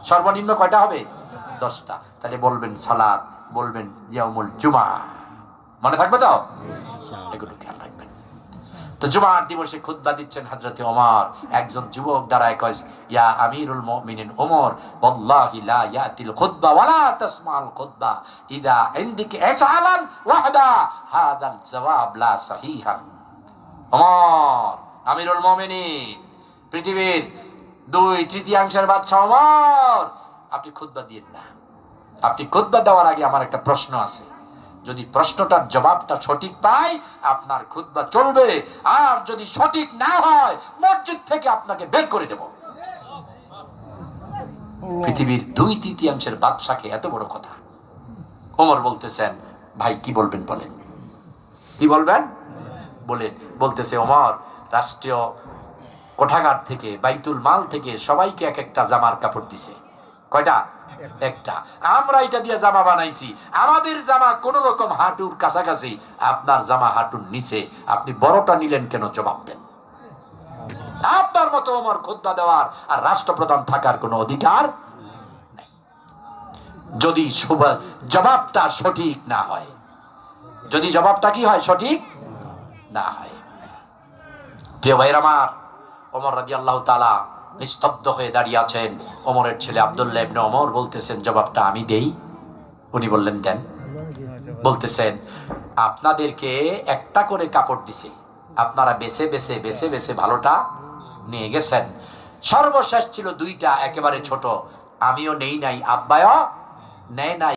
সর্বনিম্ন কয়টা হবে? 10টা। তাহলে বলবেন সালাত, বলবেন ইয়াউমুল জুমা, মনে থাকবে তো? এগুলো খেয়াল রাখবেন। তো জুমার দিবসে খুতবা দিচ্ছেন হযরতে ওমর। একজন যুবক দাঁড়ায় কয়, ইয়া আমিরুল মুমিনিন ওমর, ওয়াল্লাহি লা ইয়াতিল খুতবা ওয়ালা তাসমাল খুতবা ইদা ইনদিকা ইসআলান ওয়াহদা হাদাল জবাব লা সহিহান। ওমর আমিরুল মুমিনিন, পৃথিবীর 2/3 বাদশা ওমর, আপনি খুতবা দিয়েন না। আপনি খুতবা দেওয়ার আগে আমার একটা প্রশ্ন আছে, যদি প্রশ্নটার জবাবটা সঠিক পাই আপনার খুতবা চলবে, আর যদি সঠিক না হয় মসজিদ থেকে আপনাকে বের করে দেব। পৃথিবীর 2/3 বাদশাকে এত বড় কথা। ওমর বলতেছেন, ভাই কি বলবেন বলেন, কি বলবেন বলেন। বলতেছে ওমর, রাষ্ট্রীয় কোষাগার থেকে, বাইতুল মাল থেকে সবাইকে এক একটা জামার কাপড় দিছে। কয়টা? একটা। আমরা এটা দিয়ে জামা বানাইছি, আমাদের জামা কোন রকম হাঁটুর কাছাকাছি, আপনার জামা হাঁটুর নিচে, আপনি বড়টা নিলেন কেন? জবাব দেন। আপনার মতো ওমর খুতবা দেওয়ার আর রাষ্ট্রপ্রধান থাকার কোনো অধিকার নেই, যদি জবাবটা সঠিক না হয়। যদি জবাবটা কি হয়? সঠিক না হয়। প্রিয় ভাইরা আমার, ওমর রাদিয়াল্লাহু তাআলা নিস্তব্ধ হয়ে দাঁড়িয়ে আছেন। ওমরের ছেলে আব্দুল্লাহ ইবনে ওমর বলতেছেন, জবাবটা আমি দেই? উনি বললেন দেন। বলতেছেন, আপনাদেরকে একটা করে কাপড় দিছে, আপনারা বেছে বেছে বেছে বেছে ভালোটা নিয়ে গেছেন। সর্বশেষ ছিল 2টা, একেবারে ছোট, আমিও নেই নাই, আব্বাও নেয় নাই।